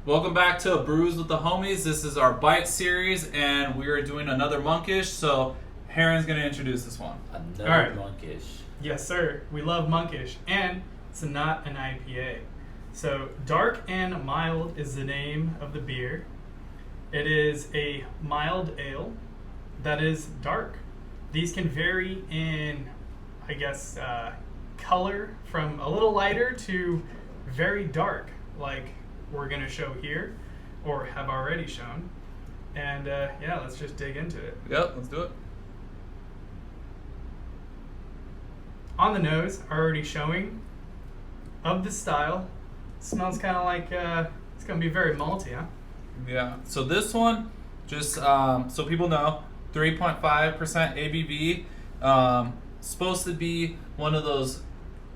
Welcome back to Brews with the Homies. This is our Bite series, and we are doing another Monkish. So, Heron's going to introduce this one. Another Monkish. Yes, sir. We love Monkish, and it's not an IPA. So, Dark and Mild is the name of the beer. It is a mild ale that is dark. These can vary in, color from a little lighter to very dark, like we're going to show here, or have already shown. And let's just dig into it. Yep, let's do it. On the nose, already showing of the style. Smells kind of like it's going to be very malty, huh? Yeah, so this one, just so people know, 3.5% ABV. Supposed to be one of those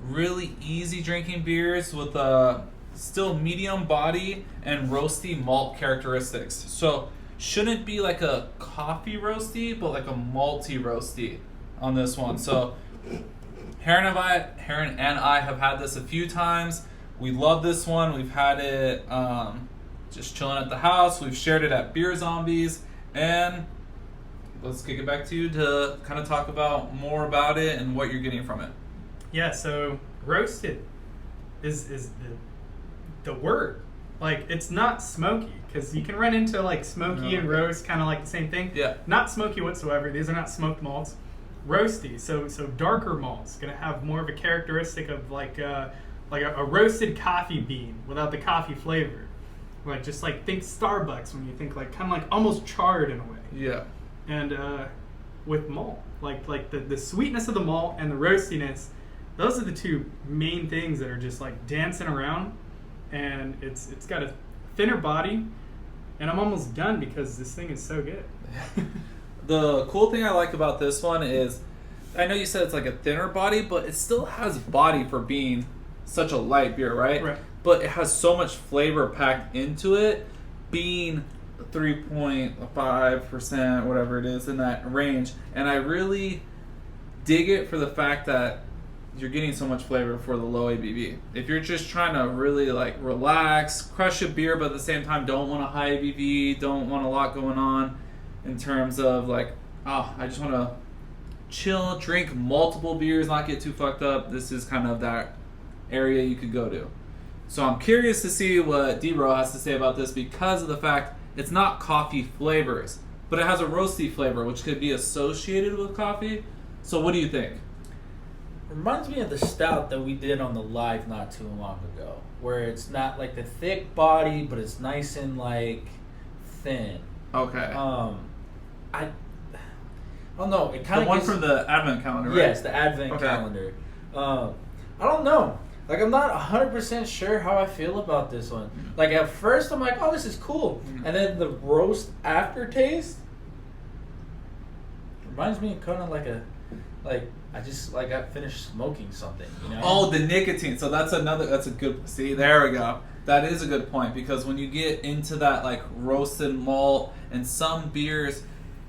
really easy drinking beers with a still medium body and roasty malt characteristics. So shouldn't be like a coffee roasty, but like a malty roasty on this one. So Heron and I have had this a few times. We love this one. We've had it just chilling at the house. We've shared it at Beer Zombies, and let's kick it back to you to kind of talk about more about it and what you're getting from it. Yeah, so roasted is the word. Like, it's not smoky, because you can run into like smoky and roast, kind of like the same thing. Yeah. Not smoky whatsoever. These are not smoked malts. Roasty, so darker malts, gonna have more of a characteristic of like a roasted coffee bean without the coffee flavor. Like, just like think Starbucks when you think like kind of like almost charred in a way. Yeah. And with malt, like the sweetness of the malt and the roastiness, those are the two main things that are just like dancing around. And it's got a thinner body, and I'm almost done because this thing is so good. The cool thing I like about this one is, I know you said it's like a thinner body, but it still has body for being such a light beer, right? Right. But it has so much flavor packed into it, being 3.5%, whatever it is, in that range. And I really dig it for the fact that you're getting so much flavor for the low ABV. If you're just trying to really like relax, crush a beer, but at the same time don't want a high ABV, don't want a lot going on in terms of like, I just want to chill, drink multiple beers, not get too fucked up, this is kind of that area you could go to. So I'm curious to see what D-Bro has to say about this, because of the fact it's not coffee flavors, but it has a roasty flavor, which could be associated with coffee. So what do you think? Reminds me of the stout that we did on the live not too long ago, where it's not like the thick body, but it's nice and like thin. Okay. I don't know. It kind the of one from the Advent calendar, right? Yes, the Advent calendar. I don't know. Like, I'm not 100% sure how I feel about this one. Like, at first, I'm like, oh, this is cool. Mm-hmm. And then the roast aftertaste reminds me of kind of like I just like got finished smoking something, you know? Oh, the nicotine. So that's a good, see, there we go. That is a good point, because when you get into that like roasted malt and some beers,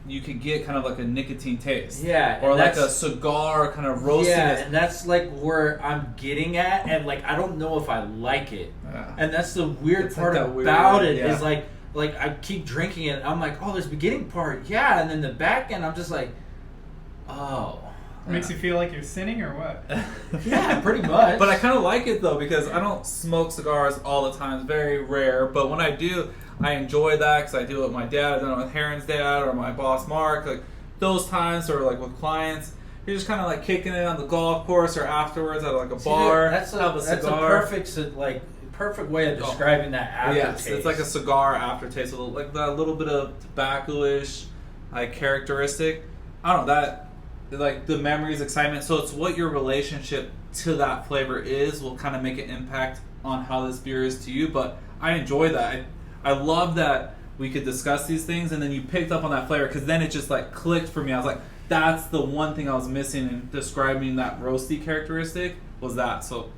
you could get kind of like a nicotine taste. Yeah. Or like a cigar kind of roastiness. Yeah, and that's like where I'm getting at, and like I don't know if I like it. Yeah. And that's the weird It's part like that about weird, it is like I keep drinking it, I'm like, oh, there's the beginning part, yeah, and then the back end I'm just like, oh. Makes you feel like you're sinning or what? Yeah, pretty much. But I kind of like it though, because I don't smoke cigars all the time. It's very rare. But when I do, I enjoy that, because I do it with my dad, I've done it with Heron's dad or my boss Mark. Like those times, or like with clients, you're just kind of like kicking it on the golf course or afterwards at like a bar. That's have a cigar. perfect way of describing that aftertaste. Yes, it's like a cigar aftertaste, with like that little bit of tobacco-ish like characteristic. I don't know, that like the memories, excitement. So it's what your relationship to that flavor is will kind of make an impact on how this beer is to you. But I enjoy that. I love that we could discuss these things, and then you picked up on that flavor, because then it just like clicked for me. I was like, that's the one thing I was missing in describing that roasty characteristic, was that. So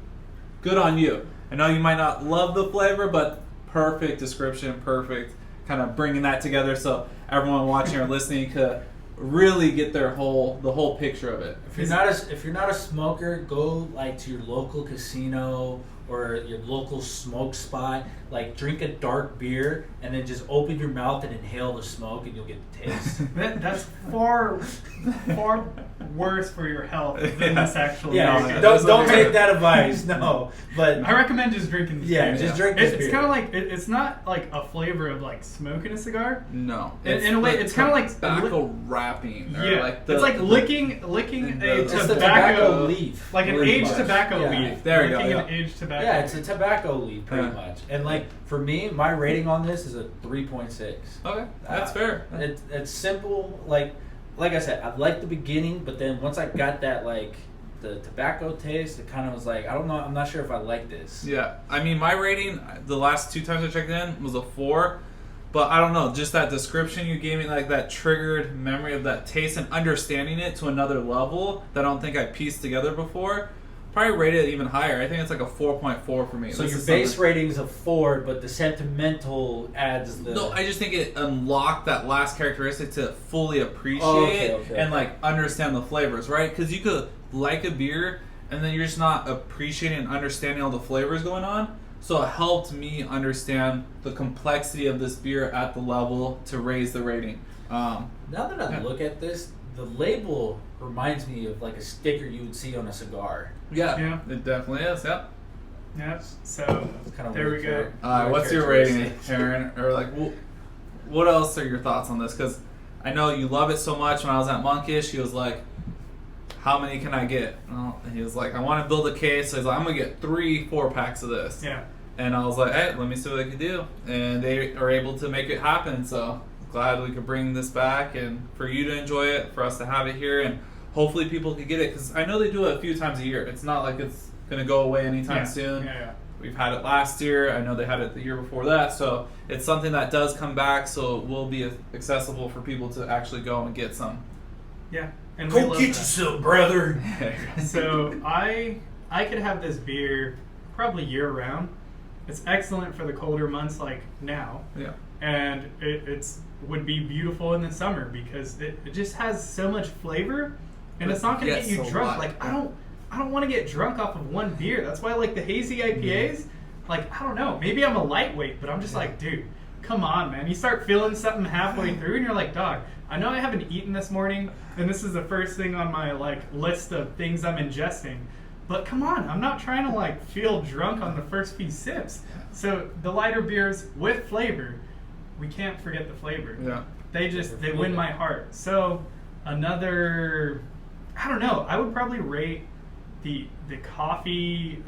good on you. I know you might not love the flavor, but perfect description, perfect kind of bringing that together so everyone watching or listening could really get the whole picture of it. If you're not a smoker, go like to your local casino or your local smoke spot, like drink a dark beer and then just open your mouth and inhale the smoke and you'll get the taste. That's far worse for your health than this actually. Yeah, is. don't take that advice. No, but I recommend just drinking this beer. just drink this It's beer. kind of like it's not like a flavor of like smoking a cigar. No. In a way, it's kind of like tobacco wrapping. Or Yeah, like it's like licking a it's the tobacco leaf, like an pretty aged much. tobacco Yeah. leaf. There you go, Licking yeah. an aged tobacco. Yeah, it's a leaf. tobacco leaf, pretty Yeah. much. And like for me, my rating on this is a 3.6. Okay, that's fair. It's simple. Like I said, I liked the beginning, but then once I got that like the tobacco taste, it kind of was like, I don't know, I'm not sure if I like this. Yeah, I mean, my rating the last 2 times I checked in was a 4, but I don't know, just that description you gave me, like that triggered memory of that taste and understanding it to another level that I don't think I pieced together before. Probably rated it even higher. I think it's like a 4.4 for me. So This your is base something- rating is a 4, but the sentimental adds the. No, I just think it unlocked that last characteristic to fully appreciate Okay. and like understand the flavors, right? Because you could like a beer and then you're just not appreciating and understanding all the flavors going on. So it helped me understand the complexity of this beer at the level to raise the rating. Now that I Yeah. look at this, the label reminds me of like a sticker you would see on a cigar. Yeah. It definitely is. Yep. Yeah. So It's kind of there we go. What's your rating, Aaron? Or like, what else are your thoughts on this? Because I know you love it so much. When I was at Monkish, he was like, "How many can I get?" Well, he was like, "I want to build a case." So he's like, "I'm gonna get 3 4-packs of this." Yeah. And I was like, "Hey, let me see what I can do." And they are able to make it happen. So glad we could bring this back and for you to enjoy it, for us to have it here, and hopefully people could get it because I know they do it a few times a year. It's not like it's gonna go away anytime soon. Yeah. We've had it last year. I know they had it the year before that. So it's something that does come back. So it will be accessible for people to actually go and get some. Yeah. And we Go love get that. yourself, brother. So I could have this beer probably year round. It's excellent for the colder months like now, Yeah. and it's would be beautiful in the summer because it just has so much flavor, and it's not going to Yes, get you a drunk. lot. Like I don't want to get drunk off of one beer. That's why like the hazy IPAs, like I don't know, maybe I'm a lightweight, but I'm just like, dude, come on, man. You start feeling something halfway through, and you're like, dog, I know I haven't eaten this morning, and this is the first thing on my like list of things I'm ingesting. But come on, I'm not trying to like feel drunk on the first few sips. So the lighter beers with flavor, we can't forget the flavor. Yeah. They win my heart. So another, I don't know, I would probably rate the coffee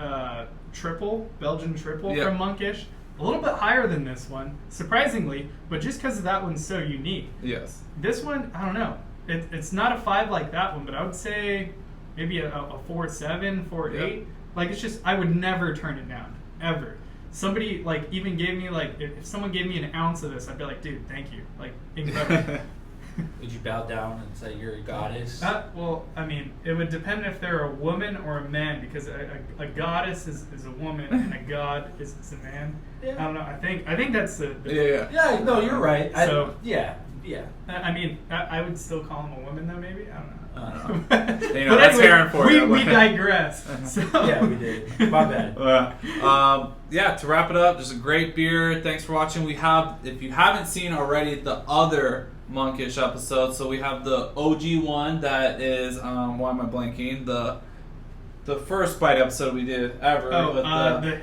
triple, Belgian triple Yeah. from Monkish a little bit higher than this one, surprisingly, but just because that one's so unique. Yes. This one, I don't know. It's not a 5 like that one, but I would say maybe a 4.7, 4.8. Yeah. Like it's just, I would never turn it down, ever. Somebody like even gave me like, if someone gave me an ounce of this, I'd be like, dude, thank you. Like, incredible. Would you bow down and say you're a goddess? Well, I mean, it would depend if they're a woman or a man, because a goddess is a woman and a god is a man. Yeah. I don't know. I think that's the Yeah. Yeah, no, you're right. So- yeah. I mean, I would still call him a woman though, maybe. I don't know. You know, that's Aaron for you. we digress. So. Yeah, we did. My bad. Yeah, to wrap it up, just a great beer. Thanks for watching. We have, if you haven't seen already, the other Monkish episode. So we have the OG one that is, why am I blanking? The first bite episode we did ever. with the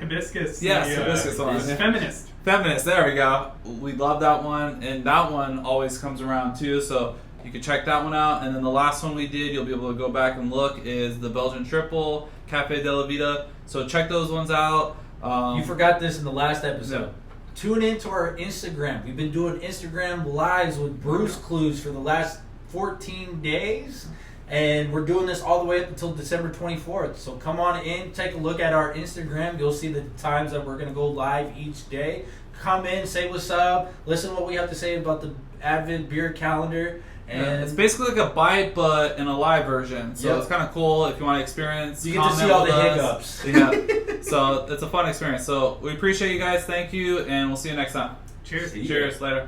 hibiscus. Yes, hibiscus one. is feminist. Feminist, there we go. We love that one, and that one always comes around too, so you can check that one out. And then the last one we did, you'll be able to go back and look, is the Belgian Triple, Cafe de la Vida. So check those ones out. You forgot this in the last episode. No. Tune into our Instagram. We've been doing Instagram lives with Brews Clues for the last 14 days. And we're doing this all the way up until December 24th. So come on in, take a look at our Instagram. You'll see the times that we're going to go live each day. Come in, say what's up, listen to what we have to say about the Advent beer calendar. And it's basically like a bite, but in a live version. So Yep. it's kind of cool if you want to experience. you get to comment see all with the us. hiccups. Yeah. So it's a fun experience. So we appreciate you guys. Thank you, and we'll see you next time. Cheers. See ya. Cheers. Later.